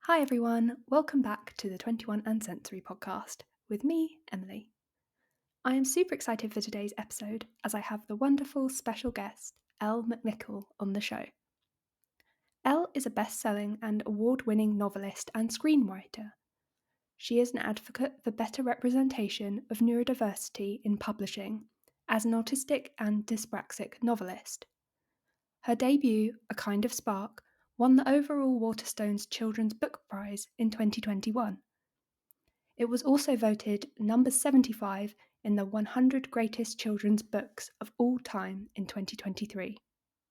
Hi everyone, welcome back to the 21 and Sensory podcast with me, Emily. I am super excited for today's episode as I have the wonderful special guest, Elle McNicoll, on the show. Elle is a best-selling and award-winning novelist and screenwriter. She is an advocate for better representation of neurodiversity in publishing as an autistic and dyspraxic novelist. Her debut, A Kind of Spark, won the overall Waterstones Children's Book Prize in 2021. It was also voted number 75 in the 100 Greatest Children's Books of All Time in 2023.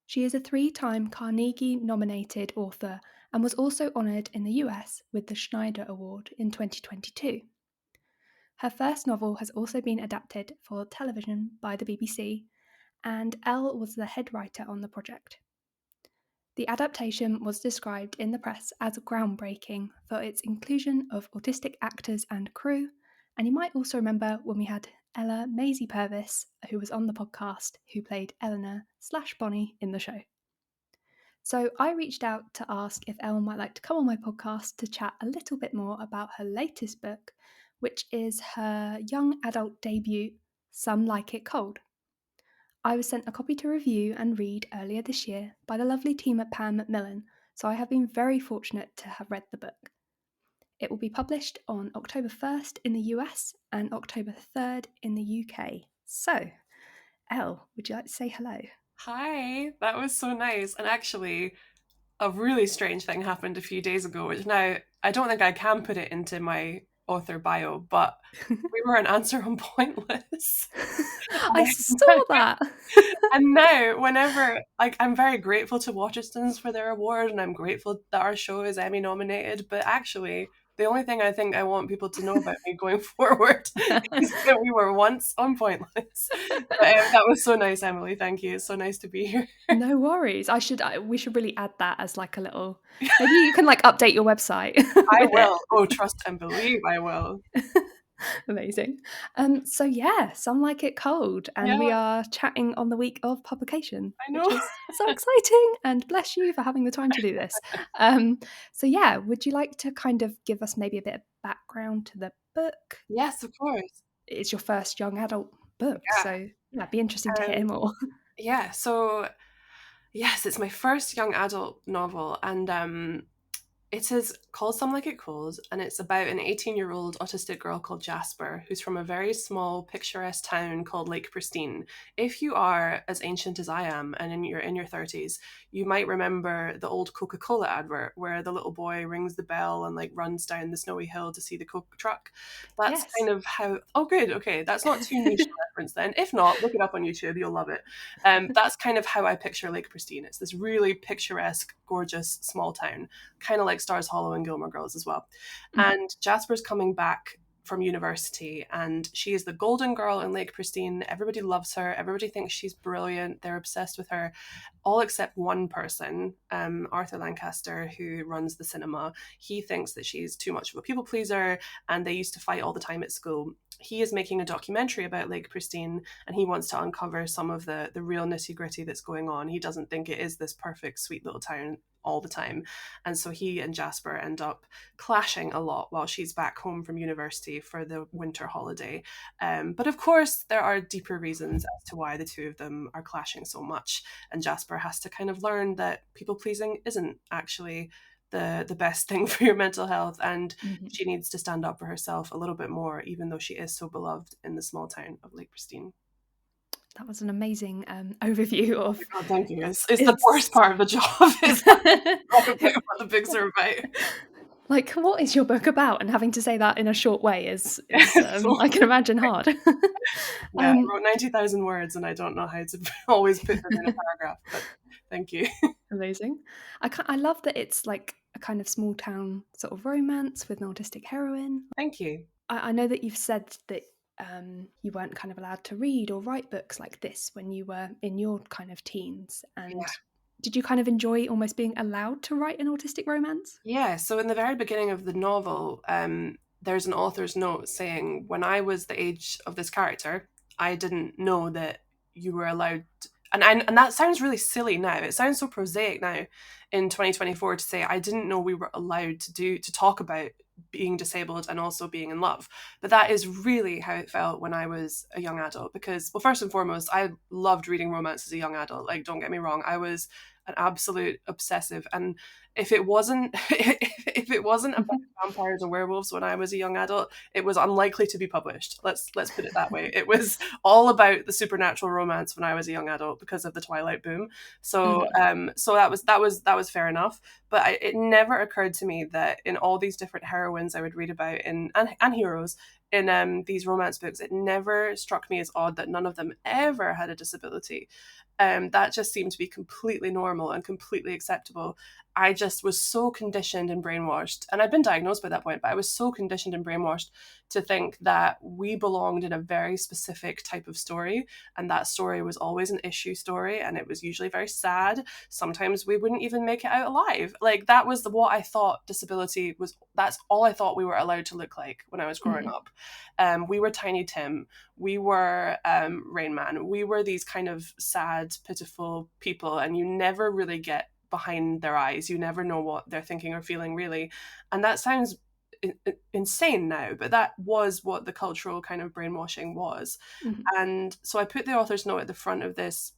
She is a 3-time Carnegie-nominated author and was also honoured in the US with the Schneider Award in 2022. Her first novel has also been adapted for television by the BBC, and Elle was the head writer on the project. The adaptation was described in the press as groundbreaking for its inclusion of autistic actors and crew, and you might also remember when we had Ella Maisy Purvis, who was on the podcast, who played Elinor/Bonnie in the show. So I reached out to ask if Elle might like to come on my podcast to chat a little bit more about her latest book, which is her young adult debut, Some Like It Cold. I was sent a copy to review and read earlier this year by the lovely team at Pan Macmillan, so I have been very fortunate to have read the book. It will be published on October 1st in the US and October 3rd in the UK. So, Elle, would you like to say hello? Hi, that was so nice. And actually, a really strange thing happened a few days ago, which now I don't think I can put it into my author bio, but we were an answer on Pointless. I saw that! And now, whenever, I'm very grateful to Waterstones for their award, and I'm grateful that our show is Emmy nominated, but actually, the only thing I think I want people to know about me going forward is that we were once on Pointless. But that was so nice, Emily. Thank you. It's so nice to be here. No worries. We should really add that as like a little. Maybe you can like update your website. I with it. will. Oh, trust and believe I will. Amazing. So yeah, Some Like It Cold, and we Yeah, are chatting on the week of publication, I which know. is so exciting, and bless you for having the time to do this. So yeah, would you like to kind of give us maybe a bit of background to the book? Yes, of course. It's your first young adult book, Yeah. so yeah, it'd be interesting to hear Um, more. yeah, so yes, it's my first young adult novel, and it is called Some Like It Cold, and it's about an 18-year-old autistic girl called Jasper, who's from a very small, picturesque town called Lake Pristine. If you are as ancient as I am and in your 30s, you might remember the old Coca-Cola advert where the little boy rings the bell and like runs down the snowy hill to see the Coke truck. That's Yes. kind of how. Oh, good. Okay, that's not too niche a reference then. If not, look it up on YouTube. You'll love it. That's kind of how I picture Lake Pristine. It's this really picturesque, gorgeous small town, kind of like Stars Hollow and Gilmore Girls as well. Mhm. And Jasper's coming back from university, and she is the golden girl in Lake Pristine. Everybody loves her. Everybody thinks she's brilliant. They're obsessed with her, all except one person, Arthur Lancaster, who runs the cinema. He thinks that she's too much of a people pleaser, and they used to fight all the time at school. He is making a documentary about Lake Pristine, and he wants to uncover some of the real nitty gritty that's going on. He doesn't think it is this perfect, sweet little town all the time. And so he and Jasper end up clashing a lot while she's back home from university for the winter holiday. But of course, there are deeper reasons as to why the two of them are clashing so much. And Jasper has to kind of learn that people pleasing isn't actually the best thing for your mental health, and Mhm. she needs to stand up for herself a little bit more, even though she is so beloved in the small town of Lake Pristine. That was an amazing overview Oh of my god, thank you. It's the it's. worst part of the job is talk about what the books are about. Like, what is your book about? And having to say that in a short way is I can imagine hard. Yeah, I wrote 90,000 words and I don't know how to always put them in a paragraph, but thank you. Amazing. I love that it's like a kind of small town sort of romance with an autistic heroine. Thank you. I know that you've said that you weren't kind of allowed to read or write books like this when you were in your kind of teens. And did you kind of enjoy almost being allowed to write an autistic romance? Yeah, so in the very beginning of the novel, there's an author's note saying, when I was the age of this character, I didn't know that you were allowed. and that sounds really silly now. It sounds so prosaic now in 2024 to say I didn't know we were allowed to talk about being disabled and also being in love. But that is really how it felt when I was a young adult, because, well, first and foremost, I loved reading romance as a young adult. Like, don't get me wrong, I was an absolute obsessive, and if it wasn't if it wasn't about vampires and werewolves when I was a young adult, it was unlikely to be published. Let's put it that way. It was all about the supernatural romance when I was a young adult because of the Twilight boom. So so that was fair enough. But it never occurred to me that in all these different heroines I would read about and heroes in these romance books, it never struck me as odd that none of them ever had a disability. That just seemed to be completely normal and completely acceptable. I just was so conditioned and brainwashed, and I'd been diagnosed by that point, but I was so conditioned and brainwashed to think that we belonged in a very specific type of story, and that story was always an issue story, and it was usually very sad. Sometimes we wouldn't even make it out alive. Like, that was what I thought disability was. That's all I thought we were allowed to look like when I was growing up. We were Tiny Tim, we were Rain Man, we were these kind of sad, pitiful people, and you never really get behind their eyes. You never know what they're thinking or feeling, really. And that sounds insane now, but that was what the cultural kind of brainwashing was. And so I put the author's note at the front of this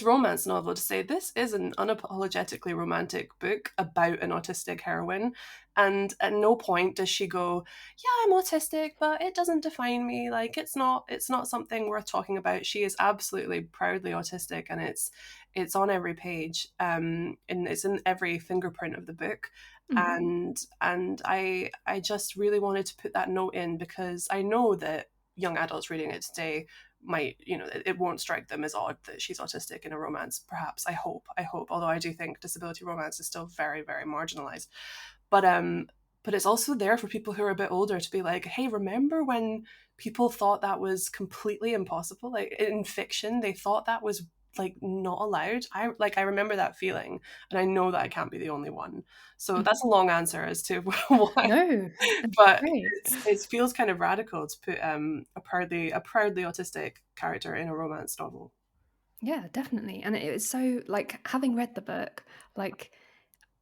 romance novel to say this is an unapologetically romantic book about an autistic heroine, and at no point does she go, yeah, I'm autistic, but it doesn't define me. Like, it's not something worth talking about. She is absolutely proudly autistic, and it's on every page, and it's in every fingerprint of the book. And I just really wanted to put that note in, because I know that young adults reading it today might, it won't strike them as odd that she's autistic in a romance, perhaps. I hope, although I do think disability romance is still very, very marginalized. But it's also there for people who are a bit older to be like, hey, remember when people thought that was completely impossible? Like, in fiction, they thought that was like not allowed. I remember that feeling, and I know that I can't be the only one. So that's a long answer as to why. No, But great. it feels kind of radical to put a proudly autistic character in a romance novel. Yeah, definitely. And it was so, like, having read the book, like,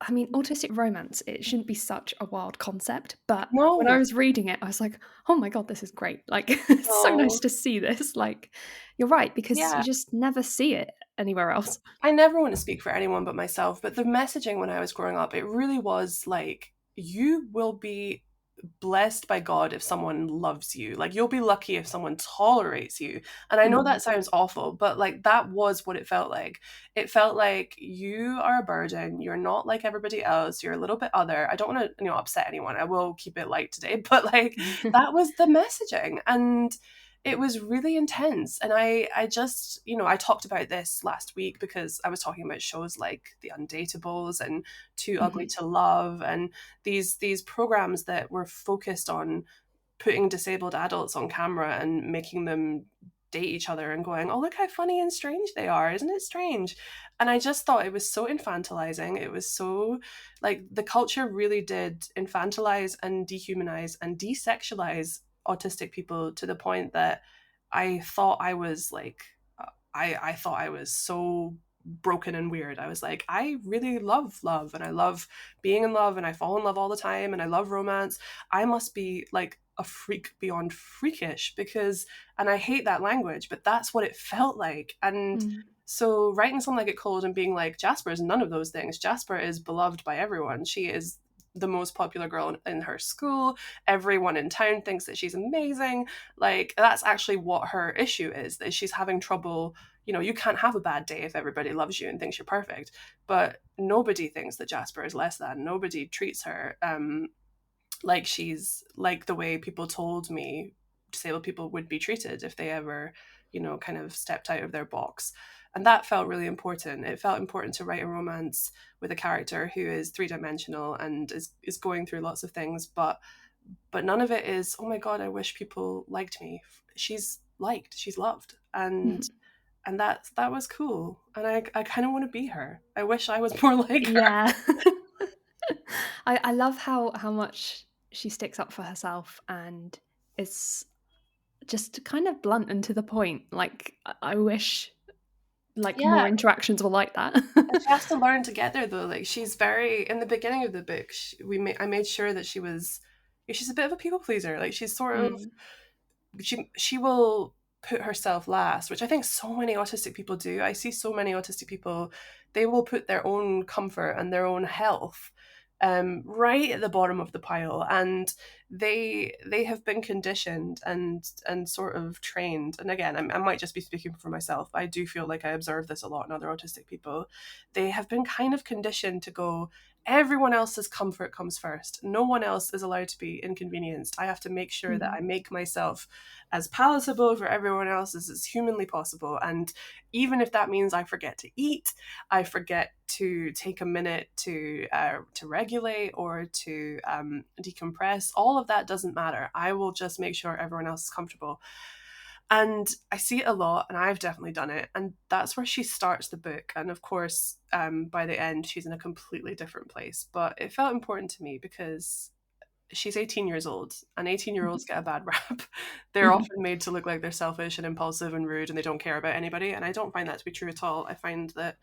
I mean, autistic romance, it shouldn't be such a wild concept, but when I No, was reading it, I was like, oh my God, this is great. Like, it's so nice no, to see this. Like, you're right, because yeah. you just never see it anywhere else. I never want to speak for anyone but myself, but the messaging when I was growing up, it really was like, you will be blessed by God if someone loves you. Like, you'll be lucky if someone tolerates you. And I know that sounds awful, but like, that was what it felt like. It felt like you are a burden. You're not like everybody else. You're a little bit other. I don't want to, upset anyone. I will keep it light today, but like, that was the messaging. And it was really intense. And I just, I talked about this last week because I was talking about shows like The Undateables and Too Ugly to Love, and these programs that were focused on putting disabled adults on camera and making them date each other and going, oh, look how funny and strange they are, isn't it strange? And I just thought it was so infantilizing. It was so, like, the culture really did infantilize and dehumanize and desexualize autistic people to the point that I thought I was like, I thought I was so broken and weird. I was like, I really love love, and I love being in love, and I fall in love all the time, and I love romance. I must be like a freak beyond freakish, because, and I hate that language, but that's what it felt like. And so writing something like It Cold and being like, Jasper is none of those things. Jasper is beloved by everyone. She is the most popular girl in her school. Everyone in town thinks that she's amazing. Like, that's actually what her issue is, that she's having trouble. You can't have a bad day if everybody loves you and thinks you're perfect. But nobody thinks that Jasper is less than. Nobody treats her like she's like the way people told me disabled people would be treated if they ever, kind of stepped out of their box. And that felt really important. It felt important to write a romance with a character who is three-dimensional and is going through lots of things, but none of it is, oh my God, I wish people liked me. She's liked, she's loved. And that was cool. And I kind of want to be her. I wish I was more like her. Yeah. I love how much she sticks up for herself and is just kind of blunt and to the point. Like, I wish like more Yeah, interactions were like that. and she has to learn to get there though. Like she's very in the beginning of the book. I made sure that she's a bit of a people pleaser. Like she's sort of Mm. she will put herself last, which I think so many autistic people do. I see so many autistic people, they will put their own comfort and their own health right at the bottom of the pile, and they have been conditioned and sort of trained. And again, I might just be speaking for myself. I do feel like I observe this a lot in other autistic people. They have been kind of conditioned to go, everyone else's comfort comes first. No one else is allowed to be inconvenienced. I have to make sure that Mm. I make myself as palatable for everyone else as humanly possible. And even if that means I forget to eat, I forget to take a minute to regulate or to decompress, all of that doesn't matter. I will just make sure everyone else is comfortable. And I see it a lot, and I've definitely done it. And that's where she starts the book. And of course, by the end, she's in a completely different place. But it felt important to me because she's 18 years old, and 18-year-olds get a bad rap. They're Mhm. often made to look like they're selfish and impulsive and rude, and they don't care about anybody. And I don't find that to be true at all. I find that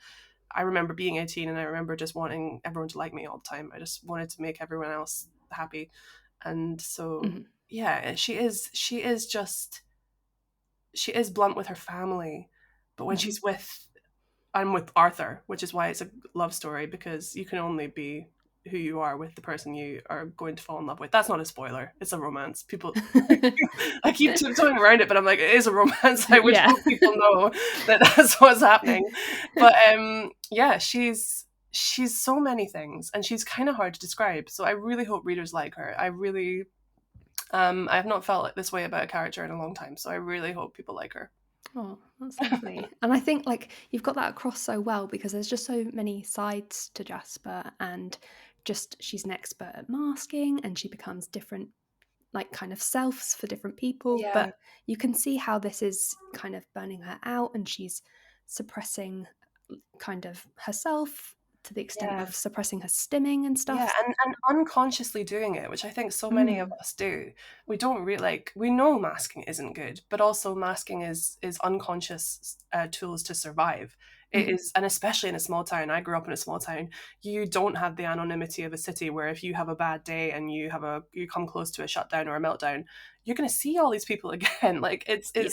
I remember being 18, and I remember just wanting everyone to like me all the time. I just wanted to make everyone else happy. And so, Mhm. yeah, she is blunt with her family, but when Mhm. she's with I'm with Arthur, which is why it's a love story, because you can only be who you are with the person you are going to fall in love with. That's not a spoiler. It's a romance. People, I keep tiptoeing around it, but I'm like, it is a romance. I would Yeah. hope people know that that's what's happening. But yeah, she's so many things, and she's kind of hard to describe. So I really hope readers like her. I have not felt like this way about a character in a long time. So I really hope people like her. Oh, that's lovely. And I think like you've got that across so well because there's just so many sides to Jasper, and just she's an expert at masking and she becomes different like kind of selves for different people, Yeah, but you can see how this is kind of burning her out and she's suppressing kind of herself to the extent yeah. of suppressing her stimming and Yeah, stuff. and unconsciously doing it, which I think so many of Mm. us do. We don't really like, we know masking isn't good, but also masking is unconscious tools to survive. It Mhm. is, and especially in a small town. I grew up in a small town. You don't have the anonymity of a city where if you have a bad day and you come close to a shutdown or a meltdown, you're going to see all these people again. Like it's Yeah.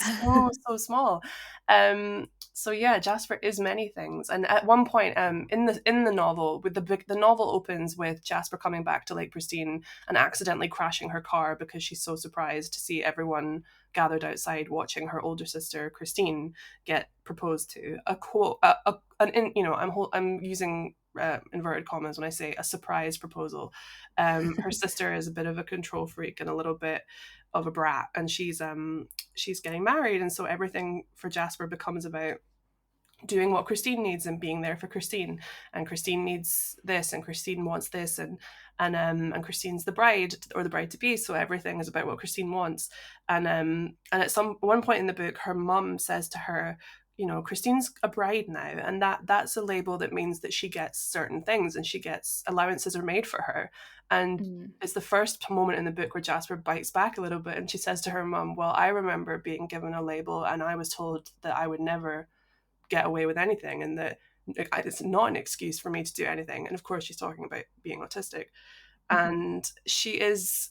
so small. So yeah, Jasper is many things. And at one point, in the novel, with the novel opens with Jasper coming back to Lake Pristine and accidentally crashing her car because she's so surprised to see everyone gathered outside watching her older sister Christine get proposed to. A quote, I'm using inverted commas when I say a surprise proposal. Her sister is a bit of a control freak and a little bit of a brat, and she's getting married, and so everything for Jasper becomes about doing what Christine needs and being there for Christine. And Christine needs this, and Christine wants this, and Christine's the bride or the bride to be, so everything is about what Christine wants. And at some one point in the book, her mum says to her, you know, Christine's a bride now, and that's a label that means that she gets certain things and she gets allowances are made for her. And Mm. it's the first moment in the book where Jasper bites back a little bit, and she says to her mum, well, I remember being given a label and I was told that I would never get away with anything, and that it's not an excuse for me to do anything. And of course she's talking about being autistic. Mhm. And she is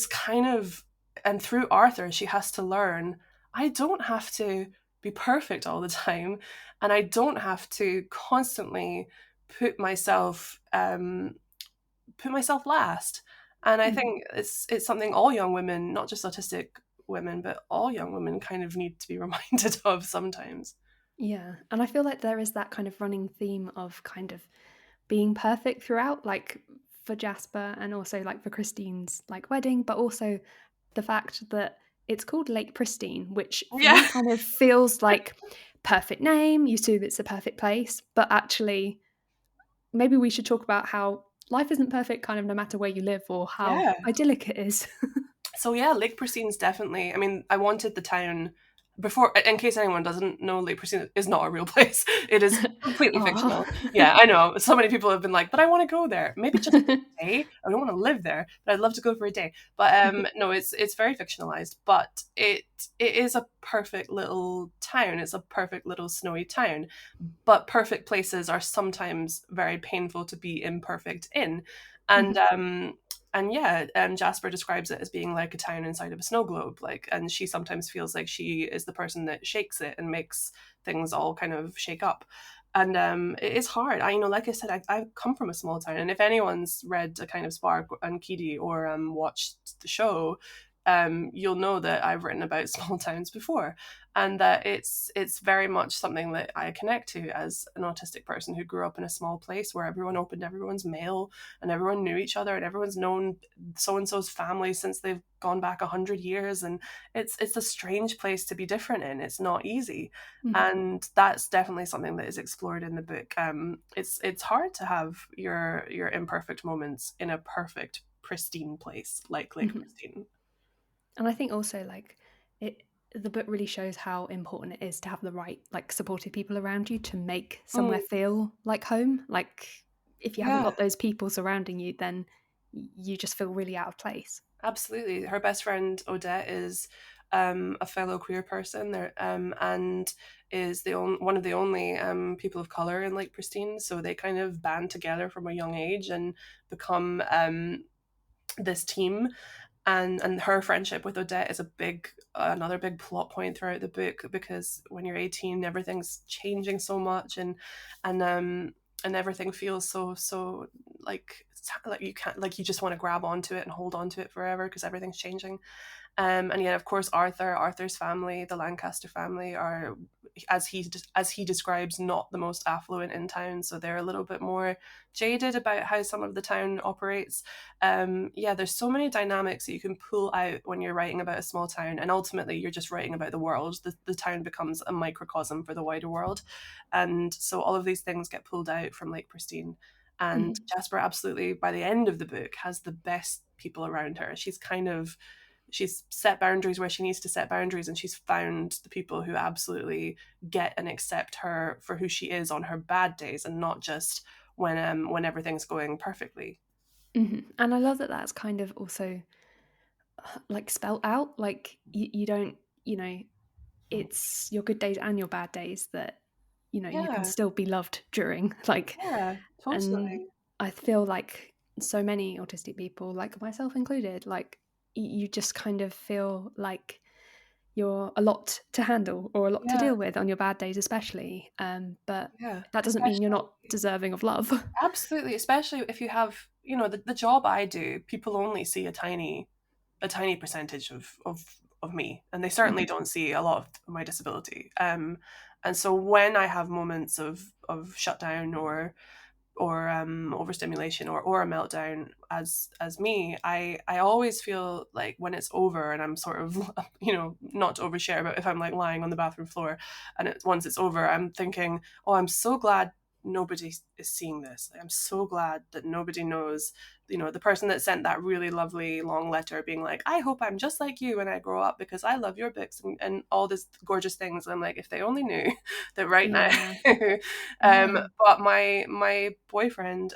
kind of, and through Arthur she has to learn, I don't have to be perfect all the time, and I don't have to constantly put myself last. And I Mhm. think it's something all young women, not just autistic women, but all young women kind of need to be reminded of sometimes. Yeah, and I feel like there is that kind of running theme of kind of being perfect throughout, like for Jasper and also like for Christine's like wedding, but also the fact that it's called Lake Pristine, which for Yeah. me kind of feels like perfect name. You assume it's a perfect place, but actually, maybe we should talk about how life isn't perfect, kind of no matter where you live or how Yeah. idyllic it is. So yeah, Lake Pristine's definitely. I mean, I wanted the town. before, in case anyone doesn't know, Lake Pristine is not a real place. It is completely Aw. fictional. Yeah, I know. So many people have been like, but I want to go there. Maybe just for a day. I don't want to live there, but I'd love to go for a day. But no, it's very fictionalized. But it is a perfect little town. It's a perfect little snowy town. But perfect places are sometimes very painful to be imperfect in. And Mhm. and yeah, Jasper describes it as being like a town inside of a snow globe, like, and she sometimes feels like she is the person that shakes it and makes things all kind of shake up. And it is hard. I, you know, like I said, I come from a small town, and if anyone's read A Kind of Spark and Kidi, or watched the show, you'll know that I've written about small towns before, and that it's very much something that I connect to as an autistic person who grew up in a small place where everyone opened everyone's mail and everyone knew each other and everyone's known so and so's family since they've gone back 100 years, and it's a strange place to be different in. It's not easy, Mhm. and that's definitely something that is explored in the book. It's hard to have your imperfect moments in a perfect pristine place like Lake Mhm. Pristine. And I think also like it the book really shows how important it is to have the right like supportive people around you to make somewhere Mm, feel like home. Like if you haven't yeah. got those people surrounding you, then you just feel really out of place. Absolutely. Her best friend Odette is a fellow queer person there, and is one of the only people of color in Lake Pristine. So they kind of band together from a young age and become this team. And her friendship with Odette is another big plot point throughout the book, because when you're 18, everything's changing so much, and everything feels so like you can't, like you just want to grab onto it and hold on to it forever because everything's changing. And yet, of course, Arthur's family, the Lancaster family, are, as he describes, not the most affluent in town, so they're a little bit more jaded about how some of the town operates. Yeah, there's so many dynamics that you can pull out when you're writing about a small town, and ultimately you're just writing about the world. The town becomes a microcosm for the wider world, and so all of these things get pulled out from Lake Pristine. And Mhm. Jasper, absolutely, by the end of the book, has the best people around her. She's set boundaries where she needs to set boundaries, and she's found the people who absolutely get and accept her for who she is on her bad days, and not just when everything's going perfectly. Mhm. And I love that that's kind of also like spelt out. Like you don't, you know, it's your good days and your bad days that you can Yeah, still be loved during. Like, yeah, and totally. I feel like so many autistic people, like myself included, like you just kind of feel like you're a lot to handle or a lot to Yeah, deal with on your bad days, especially. But yeah, that doesn't mean you're especially, not deserving of love. absolutely, especially if you have, the job I do, people only see a tiny percentage of me, and they certainly Mhm. don't see a lot of my disability. And so when I have moments of shutdown, or overstimulation, or a meltdown as me, I always feel like when it's over and I'm sort of not to overshare, but if I'm like lying on the bathroom floor and once it's over, I'm thinking, oh, I'm so glad nobody is seeing this. Like, I'm so glad that nobody knows, the person that sent that really lovely long letter being like, I hope I'm just like you when I grow up because I love your books, and all these gorgeous things. And I'm like, if they only knew that right now. Yeah, yeah. But my boyfriend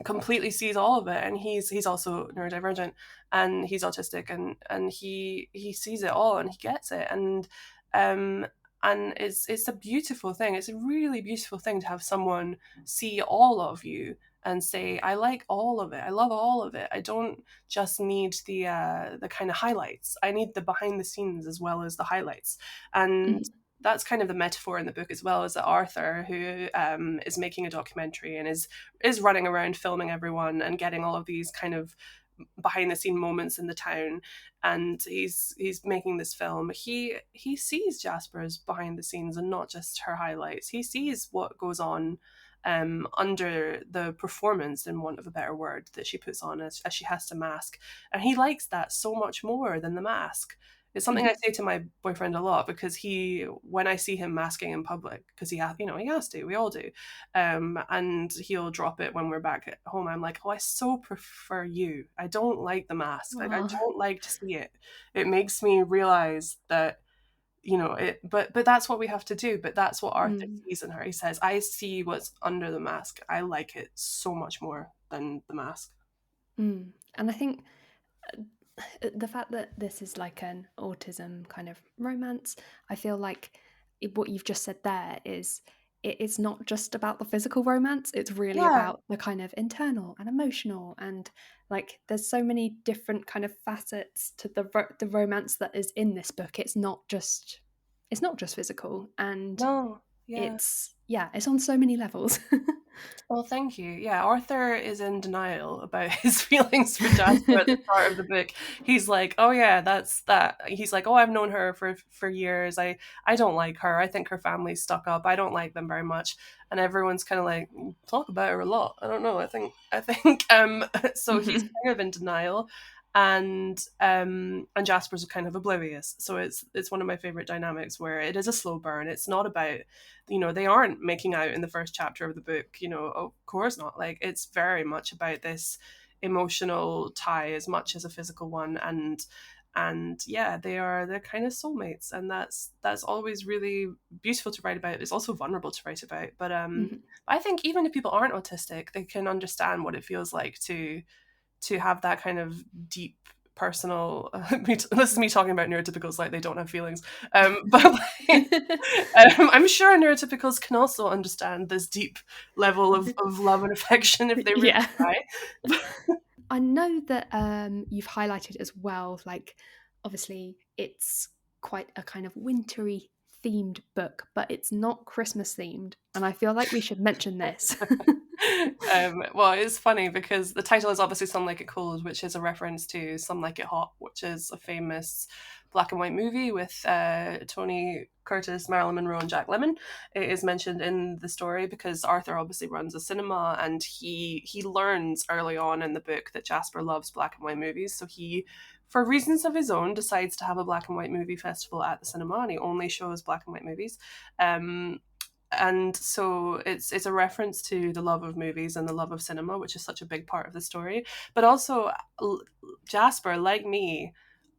completely sees all of it, and he's also neurodivergent, and he's autistic, and he sees it all and he gets it, um and it's a beautiful thing. It's a really beautiful thing to have someone see all of you and say, I like all of it, I love all of it. I don't just need the kind of highlights. I need the behind the scenes as well as the highlights. And Mhm. that's kind of the metaphor in the book as well, is that Arthur, who is making a documentary and is running around filming everyone and getting all of these kind of behind the scene moments in the town, and he's making this film. He sees Jasper's behind the scenes and not just her highlights. He sees what goes on under the performance, in want of a better word, that she puts on as she has to mask, and he likes that so much more than the mask. It's something I Mhm. say to my boyfriend a lot, because when I see him masking in public, because he has to, we all do, and he'll drop it when we're back at home. I'm like, oh, I so prefer you. I don't like the mask. Like, I Aw. don't like to see it. It makes me realize that but that's what we have to do. But that's what Arthur Mm. sees in her. He says, I see what's under the mask. I like it so much more than the mask. And I think the fact that this is like an autism kind of romance, I feel like what you've just said there is it's not just about the physical romance, it's really Yeah. about the kind of internal and emotional, and like there's so many different kind of facets to the romance that is in this book. It's not just physical, and No. Yeah. it's on so many levels. Well, thank you. Yeah, Arthur is in denial about his feelings for Jasper at the start of the book. He's like, "Oh yeah, that's that." He's like, "Oh, I've known her for years. I don't like her. I think her family's stuck up. I don't like them very much." And everyone's kind of like, "Talk about her a lot." I don't know. I think so he's kind of in denial. And Jasper's kind of oblivious. So it's one of my favorite dynamics where it is a slow burn. It's not about, they aren't making out in the first chapter of the book, of course not. Like, it's very much about this emotional tie as much as a physical one. And yeah, they're kind of soulmates, and that's always really beautiful to write about. It's also vulnerable to write about, but I think even if people aren't autistic, they can understand what it feels like to have that kind of deep personal this is me talking about neurotypicals like they don't have feelings, but like, I'm sure neurotypicals can also understand this deep level of love and affection if they really try. I know that you've highlighted as well, like obviously it's quite a kind of wintry themed book, but it's not Christmas themed, and I feel like we should mention this. Well, it's funny because the title is obviously Some Like It Cold, which is a reference to Some Like It Hot, which is a famous black and white movie with Tony Curtis, Marilyn Monroe, and Jack Lemmon. It is mentioned in the story because Arthur obviously runs a cinema, and he learns early on in the book that Jasper loves black and white movies, so he, for reasons of his own, decides to have a black and white movie festival at the cinema, and he only shows black and white movies. And so it's a reference to the love of movies and the love of cinema, which is such a big part of the story. But also, Jasper, like me,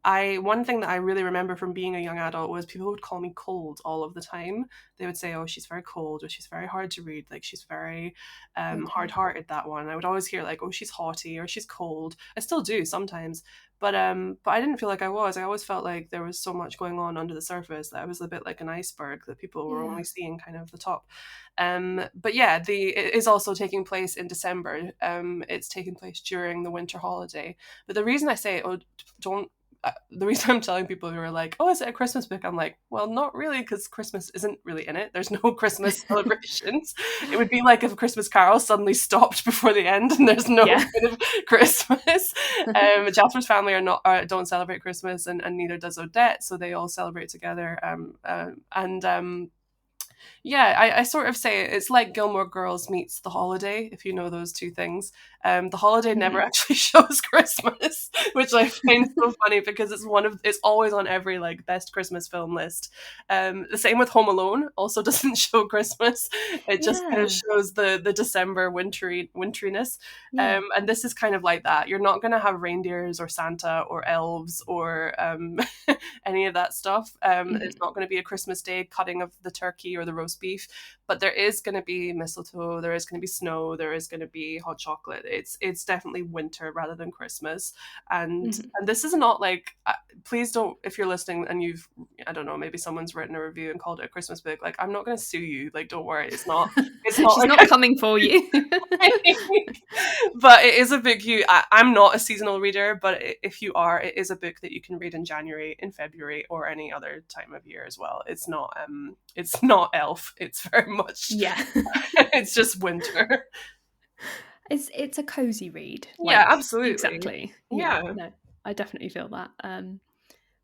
one thing that I really remember from being a young adult was people would call me cold all of the time. They would say, "Oh, she's very cold," or "She's very hard to read," like she's very hard-hearted, that one. I would always hear like, "Oh, she's haughty," or "She's cold." I still do sometimes, but I didn't feel like I was. I always felt like there was so much going on under the surface that I was a bit like an iceberg that people were only seeing kind of the top. But yeah, it is also taking place in December. It's taking place during the winter holiday. But the reason I say, the reason I'm telling people who are like, "Oh, is it a Christmas book?" I'm like, well, not really, because Christmas isn't really in it. There's no Christmas celebrations. It would be like if a Christmas Carol suddenly stopped before the end and there's no kind of Christmas. Jasper's family don't celebrate Christmas, and neither does Odette, so they all celebrate together. Yeah, I sort of say it's like Gilmore Girls meets The Holiday, if you know those two things. The Holiday never actually shows Christmas, which I find so funny because it's always on every like best Christmas film list. The same with Home Alone, also doesn't show Christmas. It just kind of shows the December winteriness. And this is kind of like that. You're not going to have reindeers or Santa or elves or any of that stuff. It's not going to be a Christmas Day cutting of the turkey or the roast beef, but there is going to be mistletoe, there is going to be snow, there is going to be hot chocolate. It's definitely winter rather than Christmas. And this is not like, please don't, if you're listening and I don't know, maybe someone's written a review and called it a Christmas book, like, I'm not going to sue you, like, don't worry, it's not She's like, not coming for you. But it is a book I'm not a seasonal reader, but if you are, it is a book that you can read in January, in February, or any other time of year as well. It's not Elf. It's very much it's just winter. It's a cozy read. Yeah, absolutely. Exactly. Yeah. No, I definitely feel that.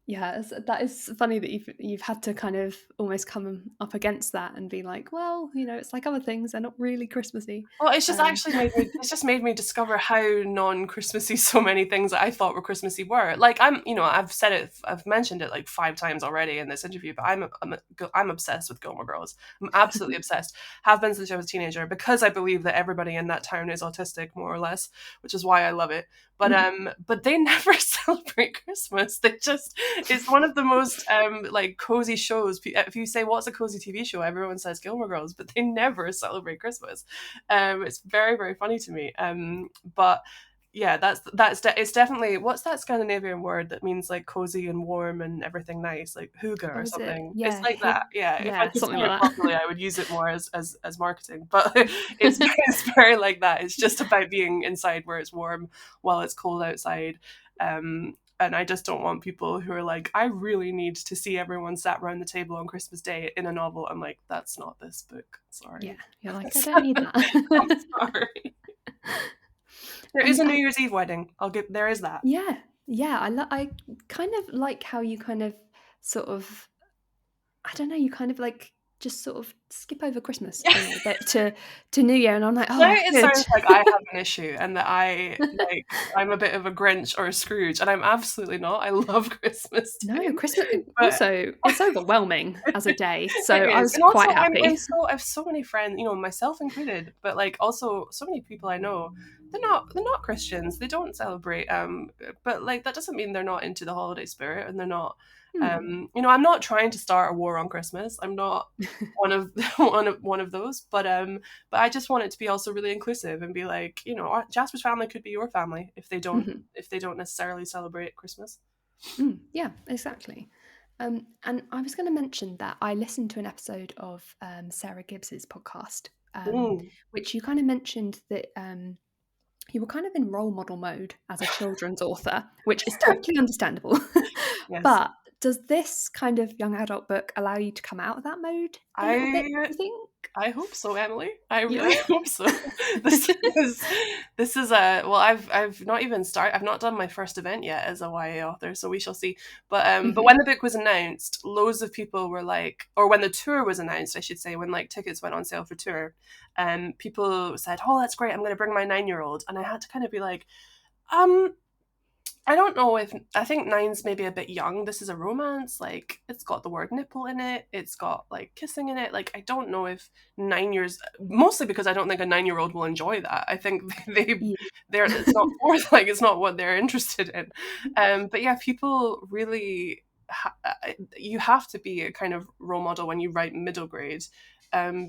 That is funny that you've had to kind of almost come up against that and be like, well, it's like other things, they're not really Christmassy. Well, it's just actually made me discover how non-Christmassy so many things that I thought were Christmassy were. Like, I've mentioned it like 5 times already in this interview, but I'm obsessed with Gilmore Girls. I'm absolutely obsessed. Have been since I was a teenager, because I believe that everybody in that town is autistic, more or less, which is why I love it. But they never celebrate Christmas. It's one of the most like cozy shows. If you say what's a cozy TV show, everyone says Gilmore Girls, but they never celebrate Christmas. It's very, very funny to me. But yeah, it's definitely, what's that Scandinavian word that means like cozy and warm and everything nice, like hygge Oh, or is it? something. It's Yeah, like that. Yeah, if I yeah, could something say it like properly, that. I would use it more as marketing. But it's very like that. It's just about being inside where it's warm while it's cold outside. And I just don't want people who are like, I really need to see everyone sat around the table on Christmas Day in a novel. I'm like, that's not this book. Yeah, Sorry. you're like, I don't need I'm that. sorry. There is And a New Year's Eve wedding. There is that. yeah, yeah, I kind of like how you kind of sort of, I don't know, you kind of like just sort of skip over Christmas a little bit to New Year, and I'm like, Now oh, it good. sounds like I have an issue and that I'm a bit of a Grinch or a Scrooge, and I'm absolutely not. I love Christmas No, Day, Christmas but also it's overwhelming as a day, so it I is. was And also, quite happy. I have so many friends, myself included, but like also so many people I know. They're not Christians. They don't celebrate. But like that doesn't mean they're not into the holiday spirit, and they're not. Hmm. I'm not trying to start a war on Christmas. I'm not one of one of those, but I just want it to be also really inclusive and be like, Jasper's family could be your family Mhm. if they don't necessarily celebrate Christmas. Yeah, exactly. And I was going to mention that I listened to an episode of Sarah Gibbs's podcast, Mm. which you kind of mentioned that you were kind of in role model mode as a children's author, which is totally understandable. Yes. But does this kind of young adult book allow you to come out of that mode a little bit, I do you think? I hope so, Emily. I Yeah. really hope so. This is this is a well. I've not even started. I've not done my first event yet as a YA author, so we shall see. But Mhm. when the book was announced, loads of people were like, or when the tour was announced, I should say, when like tickets went on sale for tour, people said, "Oh, that's great. I'm going to bring my 9-year-old," and I had to kind of be like, um, I don't know if I think nine's maybe a bit young. This is a romance. Like it's got the word nipple in it. It's got like kissing in it. Like I don't know if 9 years. Mostly because I don't think a 9-year-old will enjoy that. I think Yeah. it's not for like it's not what they're interested in. But yeah, people really you have to be a kind of role model when you write middle grade,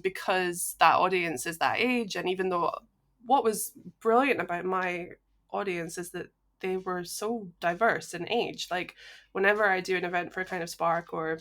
because that audience is that age. And even though what was brilliant about my audience is that they were so diverse in age. Like whenever I do an event for kind of Spark or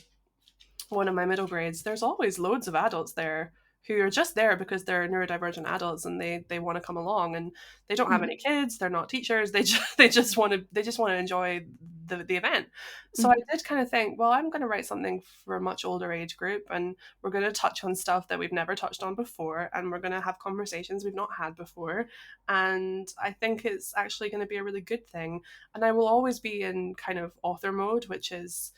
one of my middle grades, there's always loads of adults there who are just there because they're neurodivergent adults and they want to come along, and they don't have Mhm. any kids, they're not teachers, they just want to enjoy the event. So I Mhm. did kind of think, well, I'm going to write something for a much older age group, and we're going to touch on stuff that we've never touched on before, and we're going to have conversations we've not had before, and I think it's actually going to be a really good thing. And I will always be in kind of author mode, which is,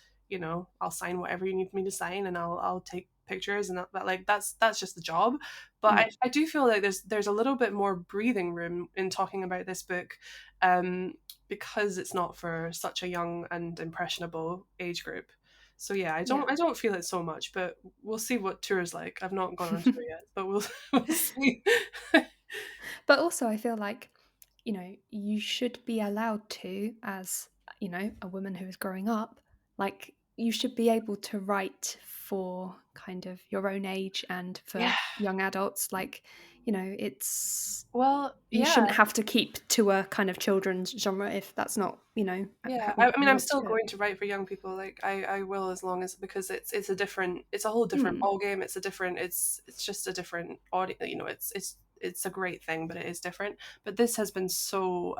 I'll sign whatever you need me to sign, and I'll take pictures, and that's just the job. But Yeah. I do feel like there's a little bit more breathing room in talking about this book, um, because it's not for such a young and impressionable age group. So yeah, Yeah. I don't feel it so much, but we'll see what tour's like. I've not gone on tour yet, but we'll see. But also, I feel like, you should be allowed to, as, a woman who is growing up, like, you should be able to write for kind of your own age and Yeah. for young adults. Like, it's, Well, you yeah. shouldn't have to keep to a kind of children's genre if that's not, Yeah, how I mean, you I'm want to still do it. going to write for young people. Like, I will, as long as, because it's a whole different Mm. ball game. It's just a different audience. It's a great thing, but it is different. But this has been so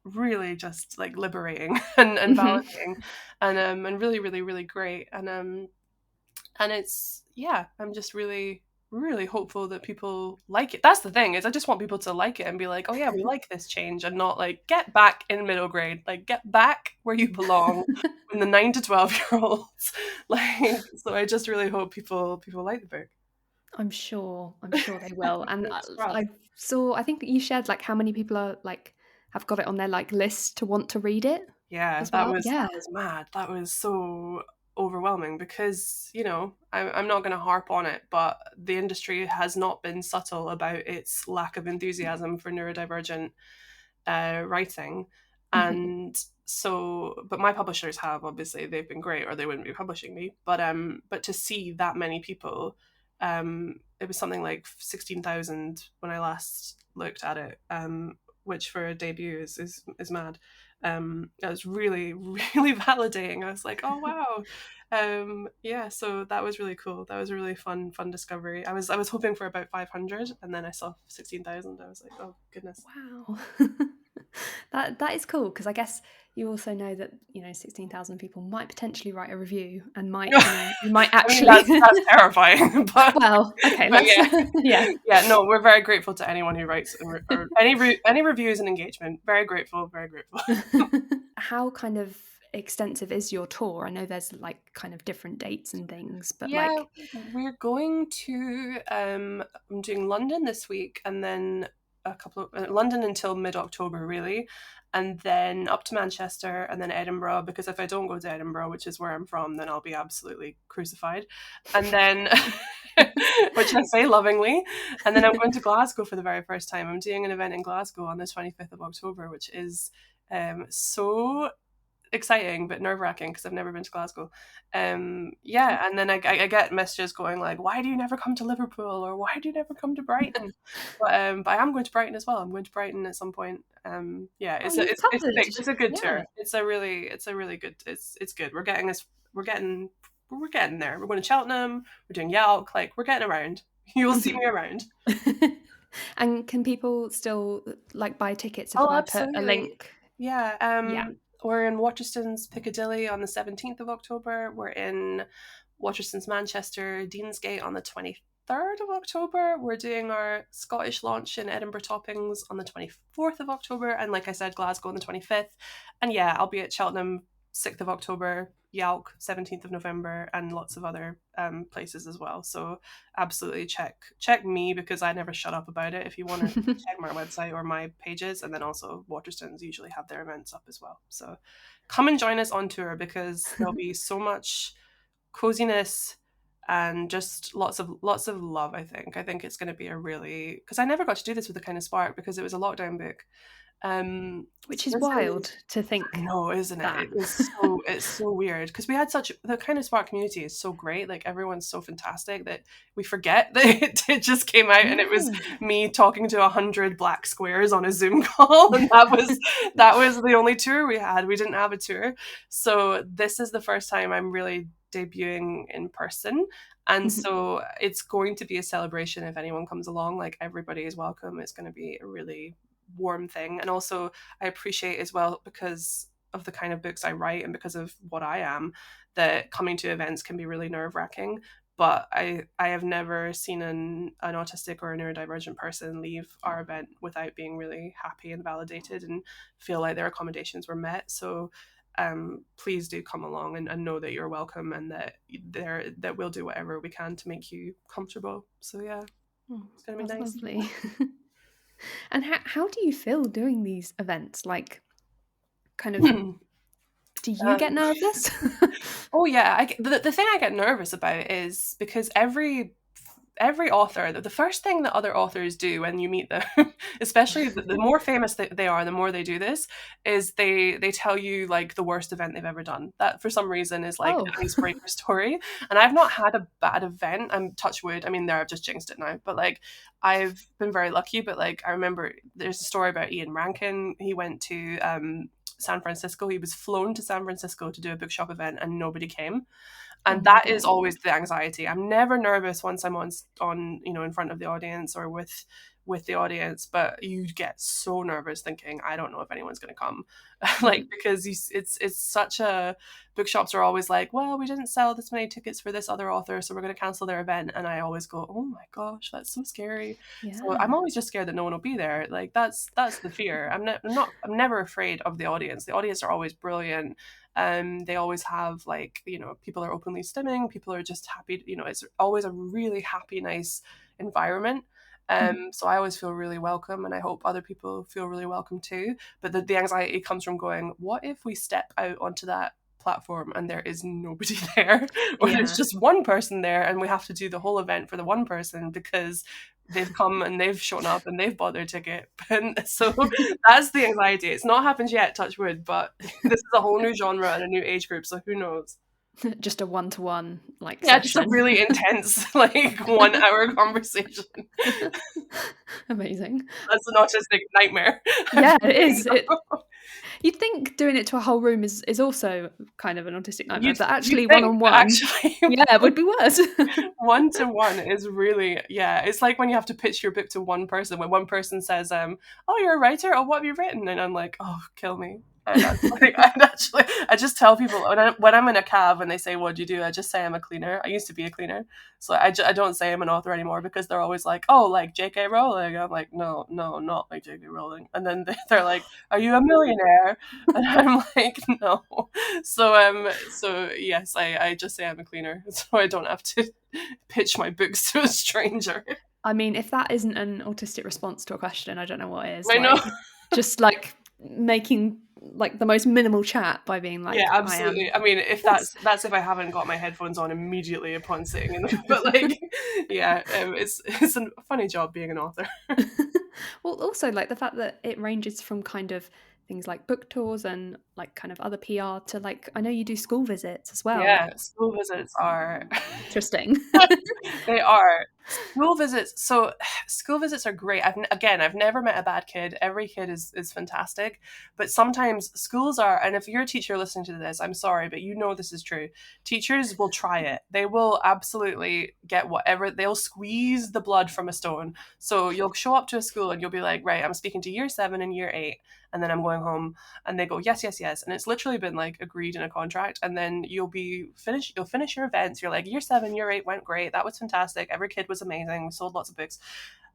really just like liberating and Mhm. validating, and really really really great. And it's, yeah, I'm just really really hopeful that people like it. That's the thing, is I just want people to like it and be like, oh yeah, we like this change, and not like, get back in middle grade, like get back where you belong in the 9 to 12-year-olds. Like, so I just really hope people like the book. I'm sure they will. And Fingers crossed. I think you shared like how many people are like have got it on their like list to want to read it Yeah, as well. Yeah. that was mad. That was so overwhelming because, I'm not going to harp on it, but the industry has not been subtle about its lack of enthusiasm for neurodivergent writing. And so, but my publishers have, obviously they've been great or they wouldn't be publishing me, but to see that many people, it was something like 16,000 when I last looked at it, which for a debut is mad. It was really really validating. I was like, oh wow. Yeah, so that was really cool. That was a really fun discovery. I was hoping for about 500, and then I saw 16,000. I was like, oh goodness. Wow. That is cool, because I guess you also know that 16,000 people might potentially write a review and might you might actually. I mean, that's terrifying. But well, okay, but let's yeah. No, we're very grateful to anyone who writes or any reviews and engagement. Very grateful, very grateful. How kind of extensive is your tour? I know there's like kind of different dates and things, but yeah, we're going to I'm doing London this week, and then a couple of London until mid-October really, and then up to Manchester, and then Edinburgh, because if I don't go to Edinburgh, which is where I'm from, then I'll be absolutely crucified. And then which I say lovingly. And then I'm going to Glasgow for the very first time. I'm doing an event in Glasgow on the 25th of October, which is so exciting but nerve-wracking because I've never been to Glasgow. And then I get messages going like, why do you never come to Liverpool, or why do you never come to Brighton? But I am going to Brighton as well. I'm going to Brighton at some point. It's a good tour. It's a really good, it's good. We're getting there. We're going to Cheltenham, we're doing Yelk, like we're getting around. You will see me around. And can people still like buy tickets if I absolutely. put a link? Yeah. We're in Waterstones Piccadilly on the 17th of October. We're in Waterstones Manchester Deansgate on the 23rd of October. We're doing our Scottish launch in Edinburgh Toppings on the 24th of October. And like I said, Glasgow on the 25th. And yeah, I'll be at Cheltenham 6th of October, Yalk 17th of November, and lots of other places as well. So absolutely check me, because I never shut up about it. If you want to check my website or my pages, and then also Waterstones usually have their events up as well. So come and join us on tour, because there'll be so much coziness and just lots of love. I think it's going to be a really, because I never got to do this with The Kind of Spark because it was a lockdown book. Which is wild to think. I know, isn't it? It's so weird, because we had the Kind of Spark community is so great. Like everyone's so fantastic that we forget that it just came out and it was me talking to 100 black squares on a Zoom call, and that was the only tour we had. We didn't have a tour, so this is the first time I'm really debuting in person. And so it's going to be a celebration if anyone comes along. Like everybody is welcome. It's going to be a really warm thing. And also I appreciate as well, because of the kind of books I write and because of what I am, that coming to events can be really nerve-wracking. But I have never seen an autistic or a neurodivergent person leave our event without being really happy and validated and feel like their accommodations were met. So please do come along and know that you're welcome, and that we'll do whatever we can to make you comfortable. So yeah, it's gonna be nice. Lovely. And how do you feel doing these events? Like, kind of, do you get nervous? Oh yeah, the thing I get nervous about is because every author, the first thing that other authors do when you meet them, especially the more famous they are, the more they do this, is they tell you like the worst event they've ever done. That for some reason is like an icebreaker story. And I've not had a bad event. I'm touch wood. I mean, I've just jinxed it now, but like I've been very lucky. But like I remember there's a story about Ian Rankin. He went to San Francisco. He was flown to San Francisco to do a bookshop event, and nobody came. And that is always the anxiety. I'm never nervous once I'm on in front of the audience or with the audience, but you get so nervous thinking, I don't know if anyone's going to come. Like, because it's such a, bookshops are always like, well, we didn't sell this many tickets for this other author, so we're going to cancel their event. And I always go, oh my gosh, that's so scary. Yeah. So I'm always just scared that no one will be there. Like that's the fear. I'm never afraid of the audience. The audience are always brilliant. They always have like, people are openly stimming, people are just happy, it's always a really happy, nice environment. So I always feel really welcome, and I hope other people feel really welcome too. But the anxiety comes from going, what if we step out onto that platform and there is nobody there, or there's just one person there and we have to do the whole event for the one person because they've come and they've shown up and they've bought their ticket. And so that's the anxiety. It's not happened yet, touch wood, but this is a whole new genre and a new age group, so who knows? Just a one-to-one just a session. really intense 1 hour conversation. Amazing. That's an autistic nightmare. Yeah, it is. You'd think doing it to a whole room is also kind of an autistic nightmare, but actually one-on-one, yeah, would be worse. One-to-one is really, it's like when you have to pitch your book to one person, when one person says, oh, you're a writer? Oh, what have you written? And I'm like, oh, kill me. I just tell people when I'm in a cab and they say, what do you do? I just say I'm a cleaner. I used to be a cleaner. So I don't say I'm an author anymore, because they're always like, oh, like J.K. Rowling. I'm like, no, not like J.K. Rowling. And then they're like, are you a millionaire? And I'm like, no. So yes, I just say I'm a cleaner, so I don't have to pitch my books to a stranger. I mean, if that isn't an autistic response to a question, I don't know what is. I know. Just making the most minimal chat by being like, yeah, absolutely. I mean, if that's if I haven't got my headphones on immediately upon sitting in them. But it's a funny job being an author. Well, also the fact that it ranges from kind of things like book tours and kind of other PR to I know you do school visits as well. Yeah, school visits are interesting. They are. School visits. So school visits are great. I've never met a bad kid. Every kid is fantastic. But sometimes schools are, and if you're a teacher listening to this, I'm sorry, but you know this is true. Teachers will try it. They will absolutely get whatever. They'll squeeze the blood from a stone. So you'll show up to a school and you'll be like, right, I'm speaking to year 7 and year 8. And then I'm going home, and they go, yes. And it's literally been agreed in a contract. And then you'll finish your events. You're like, year 7, year 8 went great. That was fantastic. Every kid was amazing. We sold lots of books.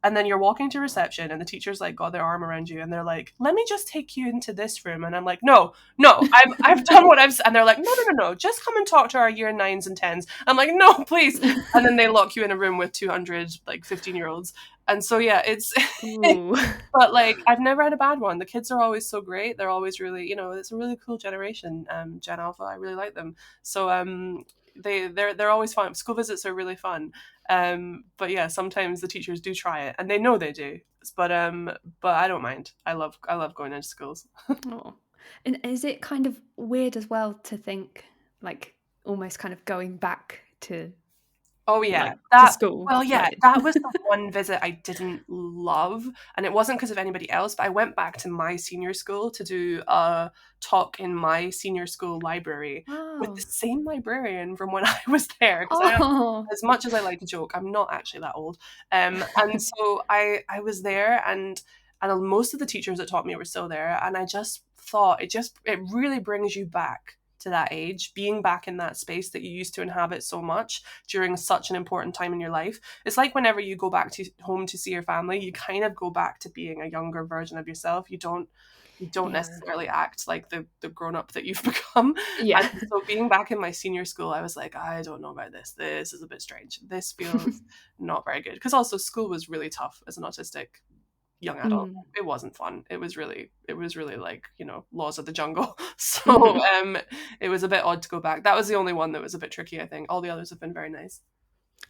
And then you're walking to reception and the teacher's got their arm around you and they're like, let me just take you into this room. And I'm like, no, I've done what and they're like, no, just come and talk to our year 9s and 10s. I'm like, no, please. And then they lock you in a room with 200 15-year-olds. And so, yeah, it's, but I've never had a bad one. The kids are always so great. They're always really, it's a really cool generation. Gen Alpha, I really like them. So they're always fun. School visits are really fun. But yeah, sometimes the teachers do try it, and they know they do. But I don't mind. I love going into schools. Oh. And is it kind of weird as well to think almost kind of going back to? Oh yeah, to school. Well, yeah, that was the one visit I didn't love, and it wasn't because of anybody else. But I went back to my senior school to do a talk in my senior school library with the same librarian from when I was there. As much as I like to joke, I'm not actually that old. And so I was there, and most of the teachers that taught me were still there, and I just thought it really brings you back to that age, being back in that space that you used to inhabit so much during such an important time in your life. It's like whenever you go back to home to see your family, you kind of go back to being a younger version of yourself. You don't necessarily act like the grown-up that you've become. And so being back in my senior school, I was like, I don't know about this. This is a bit strange. This feels not very good. Because also school was really tough as an autistic young adult. It wasn't fun. It was really laws of the jungle. So it was a bit odd to go back. That was the only one that was a bit tricky, I think. All the others have been very nice.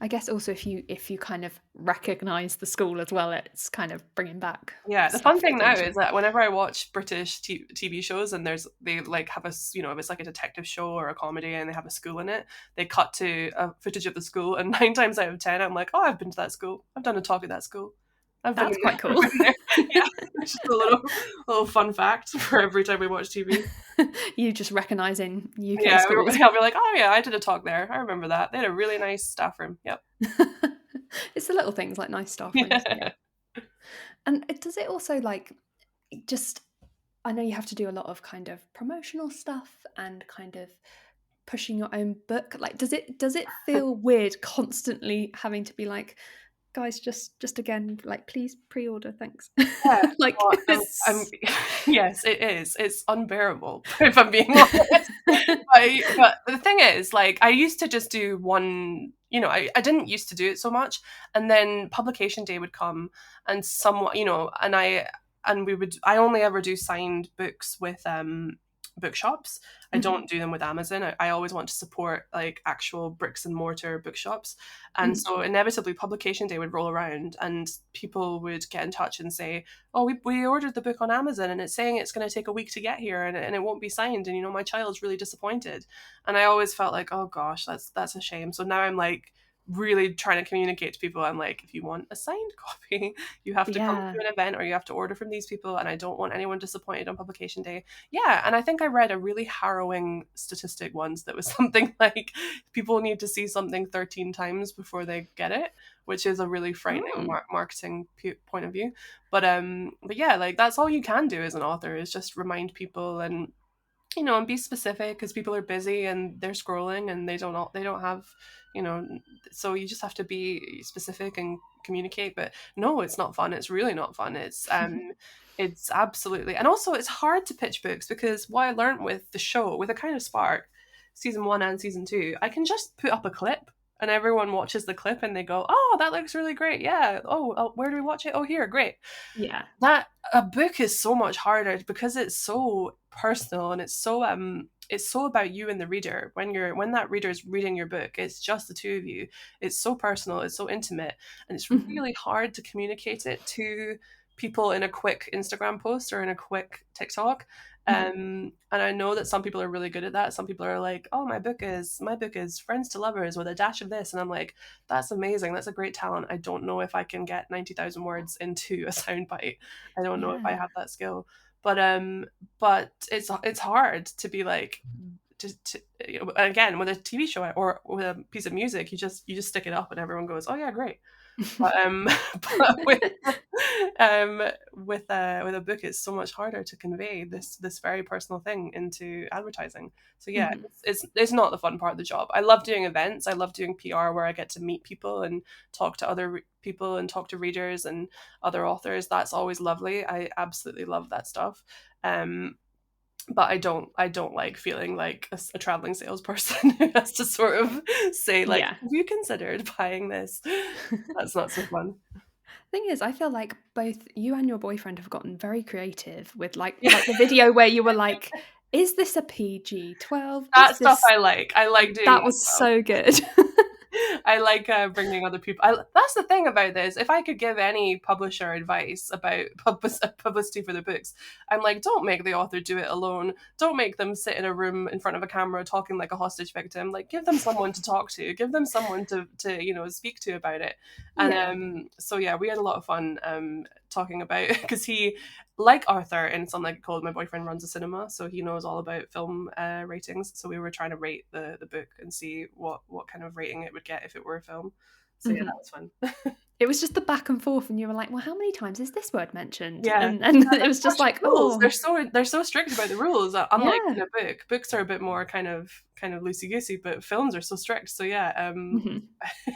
I guess also if you kind of recognize the school as well, it's kind of bringing back. Yeah, the fun thing now is that whenever I watch British TV shows and they have a, if it's like a detective show or a comedy and they have a school in it, they cut to a footage of the school, and 9 times out of 10 I'm like, oh, I've been to that school. I've done a talk at that school. That's quite cool. Yeah, just a little fun fact for every time we watch TV. You just recognising UK schools. I'll be like, oh yeah, I did a talk there. I remember that. They had a really nice staff room. Yep. It's the little things like nice staff rooms. Yeah. And does it also I know you have to do a lot of kind of promotional stuff and kind of pushing your own book. Does it feel weird constantly having to be like, guys, just again, please pre-order, thanks. Yeah, yes, it is. It's unbearable, if I'm being honest. But the thing is, I used to just do one, I didn't used to do it so much, and then publication day would come, and I only ever do signed books with bookshops. I don't do them with Amazon. I always want to support like actual bricks and mortar bookshops. And so inevitably publication day would roll around and people would get in touch and say, oh, we ordered the book on Amazon and it's saying it's going to take a week to get here and it won't be signed. And, you know, my child's really disappointed. And I always felt like, oh gosh, that's a shame. So now I'm like, really trying to communicate to people. I'm like, if you want a signed copy, you have to come to an event or you have to order from these people, and I don't want anyone disappointed on publication day. Yeah, and I think I read a really harrowing statistic once that was something like people need to see something 13 times before they get it, which is a really frightening marketing point of view. But yeah, like that's all you can do as an author, is just remind people and, you know, and be specific, because people are busy and they're scrolling and they don't have, you know, so you just have to be specific and communicate. But no, it's not fun. It's really not fun. It's absolutely, and also it's hard to pitch books, because what I learned with the show, with A Kind of Spark, season 1 and season 2, I can just put up a clip and everyone watches the clip and they go, oh, that looks really great. Yeah. Oh, where do we watch it? Oh, here. Great. Yeah. That a book is so much harder, because it's so personal and it's so about you and the reader. When that reader is reading your book, it's just the two of you. It's so personal, it's so intimate, and it's really hard to communicate it to people in a quick Instagram post or in a quick TikTok. And I know that some people are really good at that. Some people are like, oh, my book is friends to lovers with a dash of this, and I'm like, that's amazing, that's a great talent. I don't know if I can get 90,000 words into a soundbite. I don't know if I have that skill. But it's hard to be like, to you know, again, with a TV show or with a piece of music, you just stick it up and everyone goes, oh yeah, great. But with a book, it's so much harder to convey this very personal thing into advertising. So yeah, it's not the fun part of the job. I love doing events. I love doing PR where I get to meet people and talk to other people and talk to readers and other authors. That's always lovely. I absolutely love that stuff. But I don't like feeling like a traveling salesperson who has to sort of say like, have you considered buying this? That's not so fun. Thing is, I feel like both you and your boyfriend have gotten very creative with like the video where you were like, is this a PG-12? That stuff I like doing that. Was so good. I like bringing other people. That's the thing about this. If I could give any publisher advice about publicity for their books, I'm like, don't make the author do it alone. Don't make them sit in a room in front of a camera talking like a hostage victim. Like, give them someone to talk to. Give them someone to you know, speak to about it. And so yeah, we had a lot of fun talking about, because he, like Arthur in Some Like It Cold, my boyfriend runs a cinema, so he knows all about film ratings. So we were trying to rate the book and see what kind of rating it would get if it were a film. So yeah, that was fun. It was just the back and forth, and you were like, well, how many times is this word mentioned? Yeah. And it was just like, rules. They're so strict about the rules. Unlike in a book, books are a bit more kind of loosey goosey, but films are so strict. So yeah, it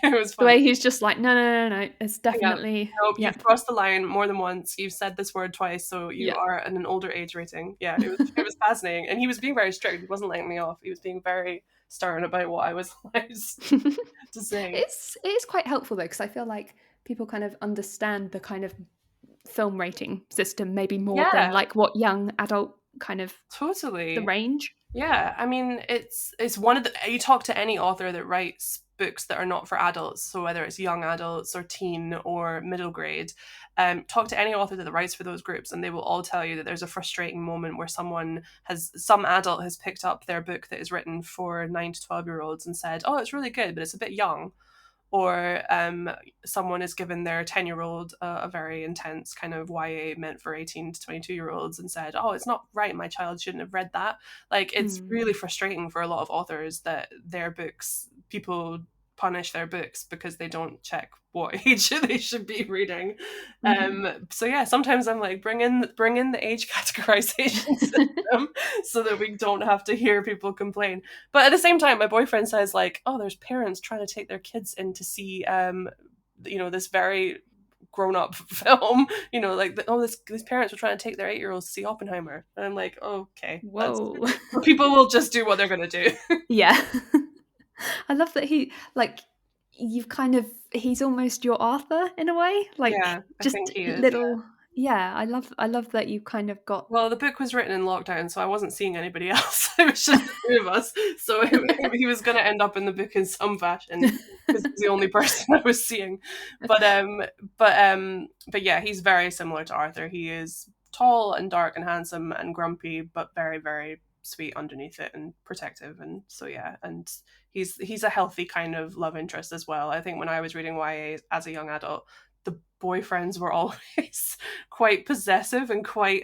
was fun. The way he's just like, no, it's definitely. Nope, you've crossed the line more than once. You've said this word twice, so you are at an older age rating. Yeah, it was fascinating, and he was being very strict. He wasn't letting me off. He was being very stern about what I was allowed to say. It is quite helpful though, because I feel like people kind of understand the kind of film rating system maybe more than like what young adult kind of the range. Yeah, I mean, it's one of the, you talk to any author that writes books that are not for adults, so whether it's young adults or teen or middle grade, talk to any author that writes for those groups and they will all tell you that there's a frustrating moment where some adult has picked up their book that is written for 9 to 12-year-olds and said, oh, it's really good, but it's a bit young. Or someone has given their 10-year-old a very intense kind of YA meant for 18 to 22-year-olds and said, oh, it's not right, my child shouldn't have read that. Like, it's really frustrating for a lot of authors that their books, people punish their books because they don't check what age they should be reading. So yeah, sometimes I'm like, bring in the age categorization system so that we don't have to hear people complain. But at the same time, my boyfriend says like, oh, there's parents trying to take their kids in to see you know, this very grown-up film, you know, like, these parents were trying to take their 8-year-olds to see Oppenheimer, and I'm like, okay, whoa. People will just do what they're gonna do. Yeah. I love that he's almost your Arthur in a way, like, yeah, just little Yeah, I love that you kind of got. Well, the book was written in lockdown, so I wasn't seeing anybody else. It was just the three of us. So he was going to end up in the book in some fashion because he's the only person I was seeing. But but yeah, he's very similar to Arthur. He is tall and dark and handsome and grumpy, but very very sweet underneath it and protective. And so yeah, and he's a healthy kind of love interest as well. I think when I was reading YA as a young adult, the boyfriends were always quite possessive and quite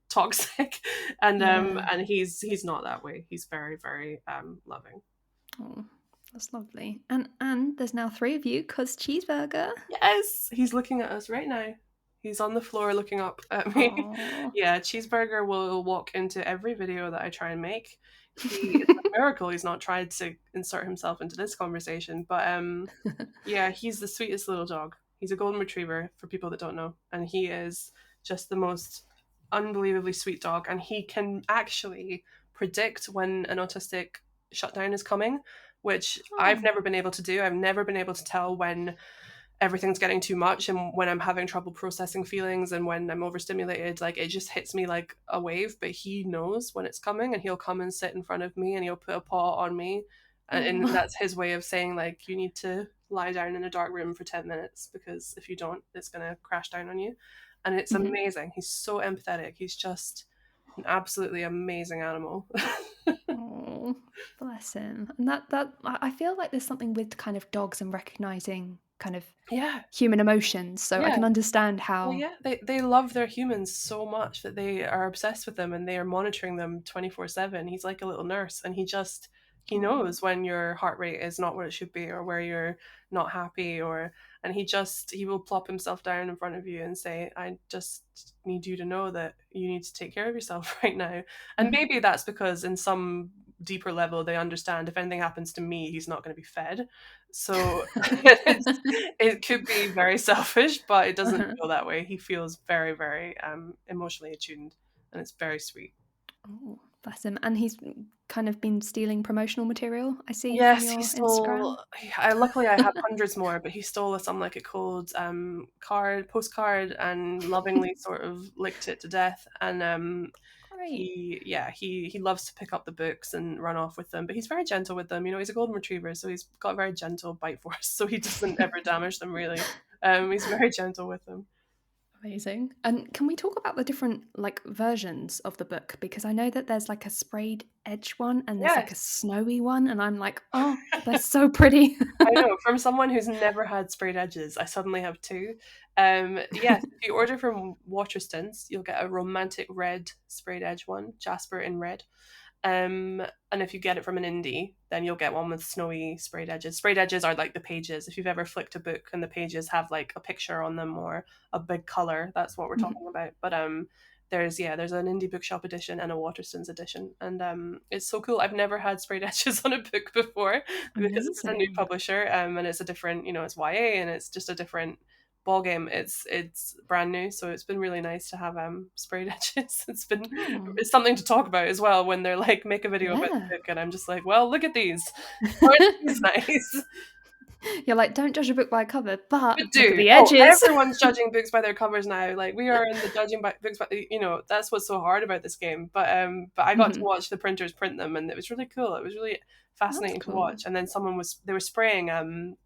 toxic, and he's not that way. He's very very loving. Oh, that's lovely. And there's now 3 of you because Cheeseburger. Yes, he's looking at us right now. He's on the floor looking up at me. Aww. Yeah, Cheeseburger will walk into every video that I try and make. It's a miracle he's not tried to insert himself into this conversation, but yeah, he's the sweetest little dog. He's a golden retriever for people that don't know, and he is just the most unbelievably sweet dog. And he can actually predict when an autistic shutdown is coming, which I've never been able to do. I've never been able to tell when everything's getting too much and when I'm having trouble processing feelings and when I'm overstimulated. Like, it just hits me like a wave, but he knows when it's coming, and he'll come and sit in front of me and he'll put a paw on me, and that's his way of saying, like, you need to lie down in a dark room for 10 minutes because if you don't, it's going to crash down on you. And it's amazing. He's so empathetic. He's just an absolutely amazing animal. Oh, bless him. And that I feel like there's something with kind of dogs and recognizing kind of human emotions, so I can understand how. Well, yeah, they love their humans so much that they are obsessed with them and they are monitoring them 24/7. He's like a little nurse, and he knows when your heart rate is not what it should be or where you're not happy, and he will plop himself down in front of you and say, I just need you to know that you need to take care of yourself right now. And maybe that's because in some deeper level they understand if anything happens to me, he's not going to be fed. So it could be very selfish, but it doesn't feel that way. He feels very very emotionally attuned, and it's very sweet. Oh, bless him. And he's kind of been stealing promotional material, I see, from Yes, your he stole. Instagram. Luckily, I have hundreds more, but he stole a Some Like It Cold postcard, and lovingly sort of licked it to death. And Great. he loves to pick up the books and run off with them, but he's very gentle with them. You know, he's a golden retriever, so he's got a very gentle bite force, so he doesn't ever damage them really. He's very gentle with them. Amazing. And can we talk about the different like versions of the book? Because I know that there's like a sprayed edge one and there's like a snowy one, and I'm like, oh, they're so pretty. I know, from someone who's never had sprayed edges, I suddenly have 2. Yes, if you order from Waterstones, you'll get a romantic red sprayed edge one, Jasper in red. And if you get it from an indie, then you'll get one with snowy sprayed edges. Sprayed edges are like the pages. If you've ever flicked a book and the pages have like a picture on them or a big color, that's what we're talking about. But there's an indie bookshop edition and a Waterstones edition, and it's so cool. I've never had sprayed edges on a book before because it's a new publisher, and it's a different, it's YA, and it's just a different ball game. It's brand new, so it's been really nice to have sprayed edges. It's something to talk about as well when they're like, make a video about the book, and I'm just like, well, look at these. Aren't these nice? You're like, don't judge a book by a cover, but look at the edges. Everyone's judging books by their covers now. Like, we are in the judging by books by, that's what's so hard about this game. But I got to watch the printers print them, and it was really cool. It was really fascinating to watch. And then they were spraying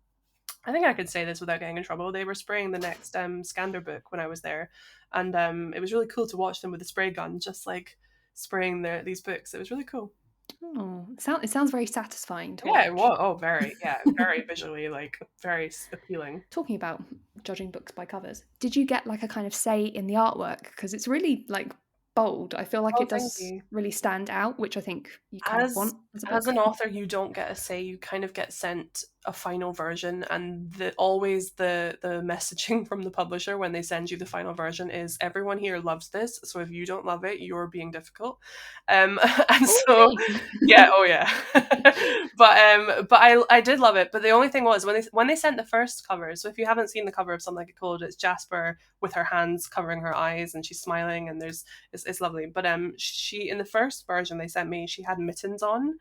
I think I could say this without getting in trouble. They were spraying the next Schneider book when I was there, and it was really cool to watch them with a spray gun, just like spraying these books. It was really cool. Oh, it sounds very satisfying to watch. It was. Oh, very, very visually, like, very appealing. Talking about judging books by covers, did you get like a kind of say in the artwork? Because it's really like bold. I feel like it does really stand out, which I think you kind of want as an author. You don't get a say. You kind of get sent a final version, and always the messaging from the publisher when they send you the final version is, everyone here loves this, so if you don't love it, you're being difficult. And so but I did love it. But the only thing was, when they sent the first cover, so if you haven't seen the cover of Something Like It Cold, it's Jasper with her hands covering her eyes and she's smiling, and it's lovely. But she, in the first version they sent me, she had mittens on,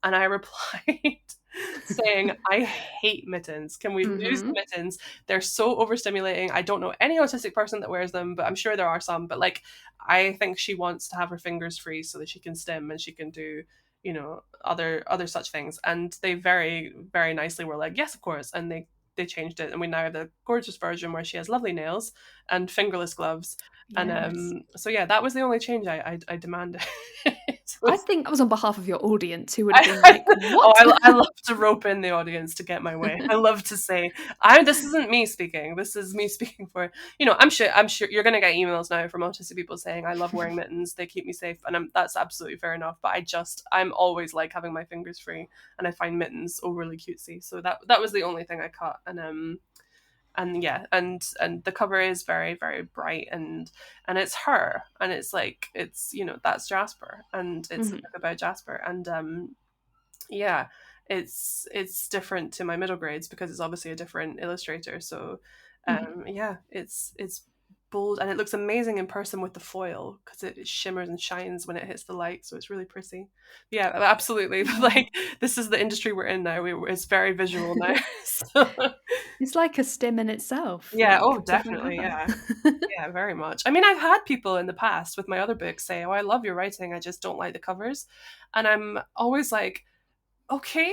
And I replied saying, I hate mittens. Can we lose the mittens? They're so overstimulating. I don't know any autistic person that wears them, but I'm sure there are some. But like, I think she wants to have her fingers free so that she can stim and she can do, you know, other such things. And they very, very nicely were like, yes, of course. And they changed it, and we now have the gorgeous version where she has lovely nails and fingerless gloves. Yes. And so yeah, that was the only change I demanded. I think that was on behalf of your audience, who would have been like, what? Oh, I love to rope in the audience to get my way. I love to say, this isn't me speaking. This is me speaking for, you know, I'm sure you're going to get emails now from autistic people saying, I love wearing mittens. They keep me safe. And that's absolutely fair enough. But I'm always like having my fingers free, and I find mittens overly cutesy. So that was the only thing I cut. And yeah, and the cover is very, very bright, and it's her, and it's like, it's, you know, that's Jasper, and it's a book about Jasper, and yeah, it's different to my middle grades because it's obviously a different illustrator. So yeah, it's bold, and it looks amazing in person with the foil because it shimmers and shines when it hits the light, so it's really pretty. Yeah, absolutely. Like, this is the industry we're in now. It's very visual now. So. It's like a stim in itself. Yeah, like, oh, definitely, yeah. Yeah, very much. I mean, I've had people in the past with my other books say, oh, I love your writing, I just don't like the covers. And I'm always like, okay,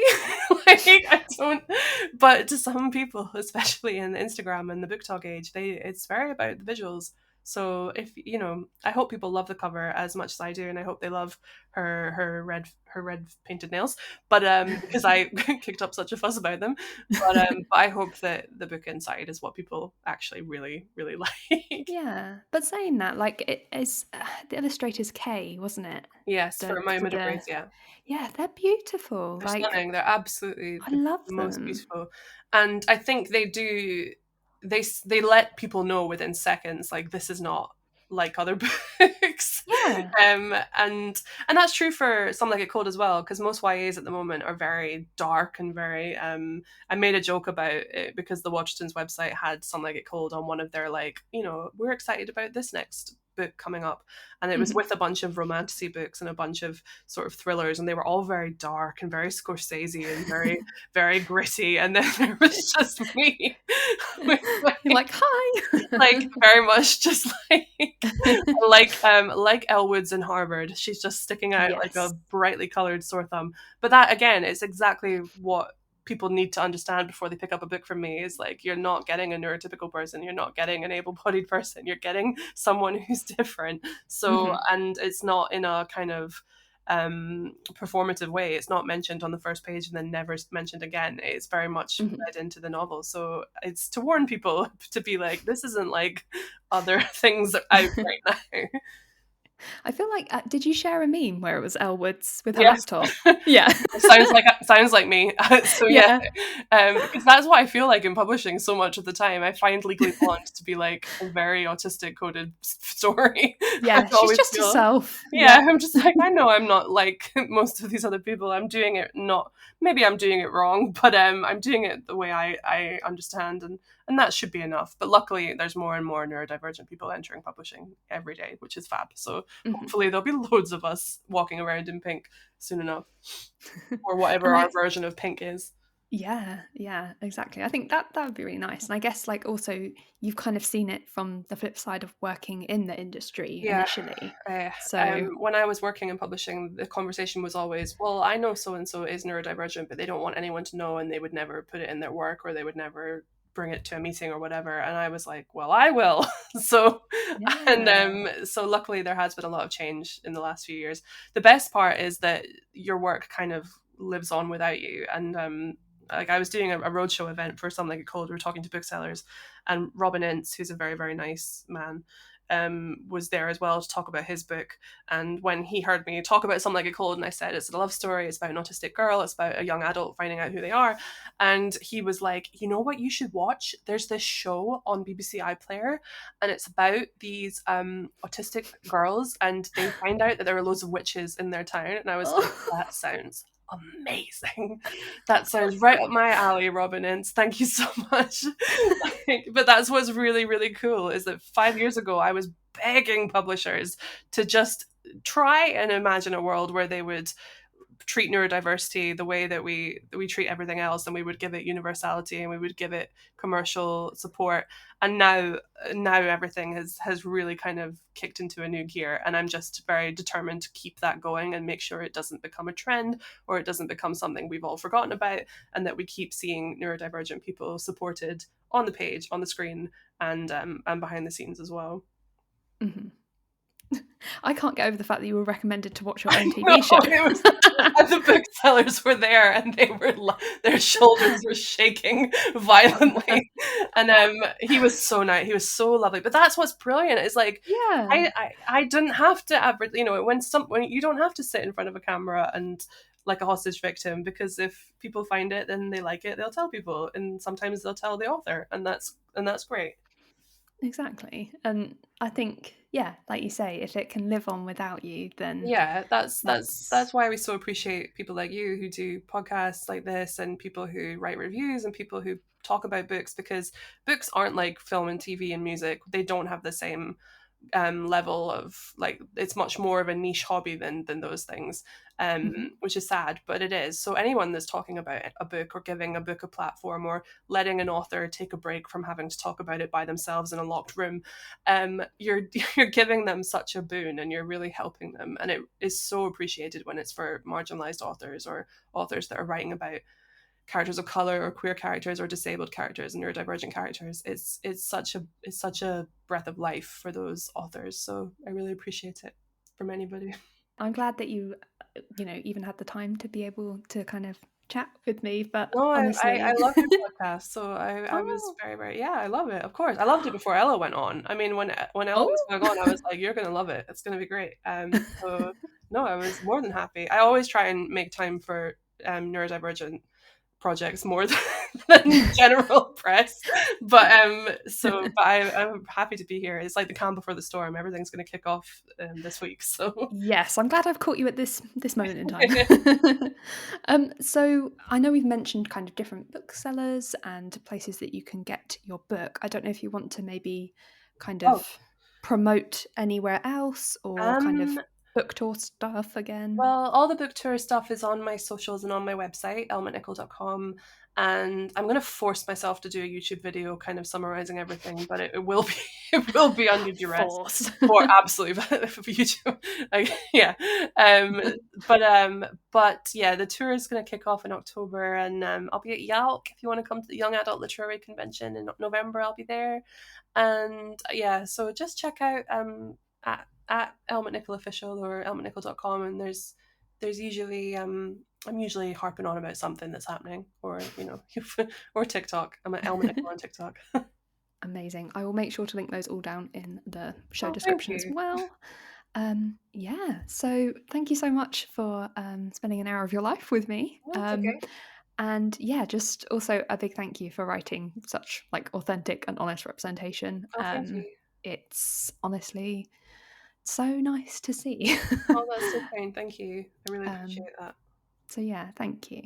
like, I don't, but to some people, especially in Instagram and the book talk age, it's very about the visuals. So if, you know, I hope people love the cover as much as I do, and I hope they love her red painted nails, but because I kicked up such a fuss about them, but I hope that the book inside is what people actually really, really like. Yeah, but saying that, like, it is the illustrator's Kay, wasn't it? Yes, for my middle grades, yeah. Yeah, they're beautiful. They're like, stunning. They're absolutely I the love most them. beautiful. And I think they let people know within seconds, like, this is not like other books. Yeah. And that's true for Some Like It Cold as well, because most YAs at the moment are very dark and very I made a joke about it because the Waterstones website had Some Like It Cold on one of their, like, you know, we're excited about this next book coming up, and it was with a bunch of romantasy books and a bunch of sort of thrillers, and they were all very dark and very Scorsese and very, very gritty, and then there was just me with, like, hi. like, very much just like Elle Woods in Harvard. She's just sticking out like a brightly colored sore thumb. But that, again, is exactly what people need to understand before they pick up a book from me, is like, you're not getting a neurotypical person, you're not getting an able-bodied person, you're getting someone who's different. So and it's not in a kind of performative way. It's not mentioned on the first page and then never mentioned again. It's very much read into the novel. So it's to warn people to be like, this isn't like other things out right now. I feel like, did you share a meme where it was Elle Woods with her laptop? Yeah. sounds like me. So yeah, because that's what I feel like in publishing so much of the time. I find Legally Blonde to be like a very autistic coded story. Yeah, she's just herself. Yeah, I'm just like, I know I'm not like most of these other people. I'm doing it maybe I'm doing it wrong, but I'm doing it the way I understand, and that should be enough. But luckily, there's more and more neurodivergent people entering publishing every day, which is fab. So hopefully there'll be loads of us walking around in pink soon enough, or whatever our version of pink is. Yeah, exactly. I think that would be really nice. And I guess, like, also you've kind of seen it from the flip side of working in the industry initially. So when I was working in publishing, the conversation was always, well, I know so-and-so is neurodivergent, but they don't want anyone to know, and they would never put it in their work, or they would never bring it to a meeting or whatever. And I was like, well, I will. So luckily there has been a lot of change in the last few years. The best part is that your work kind of lives on without you. And like, I was doing a roadshow event for Something Like It Cold. We were talking to booksellers, and Robin Ince, who's a very, very nice man, was there as well to talk about his book. And when he heard me talk about Something Like It Cold, and I said, it's a love story, it's about an autistic girl, it's about a young adult finding out who they are, and he was like, you know what you should watch? There's this show on BBC iPlayer, and it's about these autistic girls, and they find out that there are loads of witches in their town. And I was like, that sounds amazing. That sounds right up my alley, Robin Ince. Thank you so much. But that's what's really, really cool, is that 5 years ago I was begging publishers to just try and imagine a world where they would treat neurodiversity the way that we treat everything else, and we would give it universality and we would give it commercial support. And now everything has really kind of kicked into a new gear, and I'm just very determined to keep that going and make sure it doesn't become a trend or it doesn't become something we've all forgotten about, and that we keep seeing neurodivergent people supported on the page, on the screen, and behind the scenes as well. Mm-hmm. I can't get over the fact that you were recommended to watch your own TV show. And the booksellers were there, and their shoulders were shaking violently. And he was so nice. He was so lovely. But that's what's brilliant. Is like, Yeah, I didn't have to when you don't have to sit in front of a camera and like a hostage victim, because if people find it, then they like it, they'll tell people, and sometimes they'll tell the author, and that's great. exactly. And I think, yeah, like you say, if it can live on without you, then Yeah, that's why we so appreciate people like you who do podcasts like this, and people who write reviews, and people who talk about books, because books aren't like film and TV and music. They don't have the same level of, like, it's much more of a niche hobby than those things, which is sad, but it is. So anyone that's talking about a book, or giving a book a platform, or letting an author take a break from having to talk about it by themselves in a locked room, you're giving them such a boon, and you're really helping them. And it is so appreciated when it's for marginalized authors, or authors that are writing about characters of color, or queer characters, or disabled characters, and neurodivergent characters. It's such a breath of life for those authors. So I really appreciate it from anybody. I'm glad that you even had the time to be able to kind of chat with me. But No, I honestly, love your podcast. So I was oh, very, very, yeah, I love it. Of course. I loved it before Ella went on. I mean, when Ella oh, was going on, I was like, you're gonna love it. It's gonna be great. So no, I was more than happy. I always try and make time for neurodivergent projects more than general press, but I'm happy to be here. It's like the calm before the storm. Everything's going to kick off this week, so yes, I'm glad I've caught you at this moment in time. So I know we've mentioned kind of different booksellers and places that you can get your book. I don't know if you want to maybe kind of oh promote anywhere else, or kind of um book tour stuff again. well, all the book tour stuff is on my socials and on my website, ellemcnicoll.com. And I'm going to force myself to do a YouTube video kind of summarizing everything, but it will be it will be under duress Force. for absolutely for YouTube. Like, yeah. But yeah, the tour is going to kick off in October, and I'll be at Yalk. If you want to come to the Young Adult Literary Convention in November, I'll be there. And yeah, so just check out at Elle McNicoll Official or ellemcnicoll.com, and there's usually I'm usually harping on about something that's happening, or or TikTok. I'm at Elle McNicoll on TikTok. Amazing. I will make sure to link those all down in the show Oh, thank description as you. well. Yeah, so thank you so much for spending an hour of your life with me. No, it's okay. And yeah, just also a big thank you for writing such like authentic and honest representation. Oh, thank you. It's honestly so nice to see. Oh, that's so kind. Thank you. I really um, appreciate that. so yeah, thank you.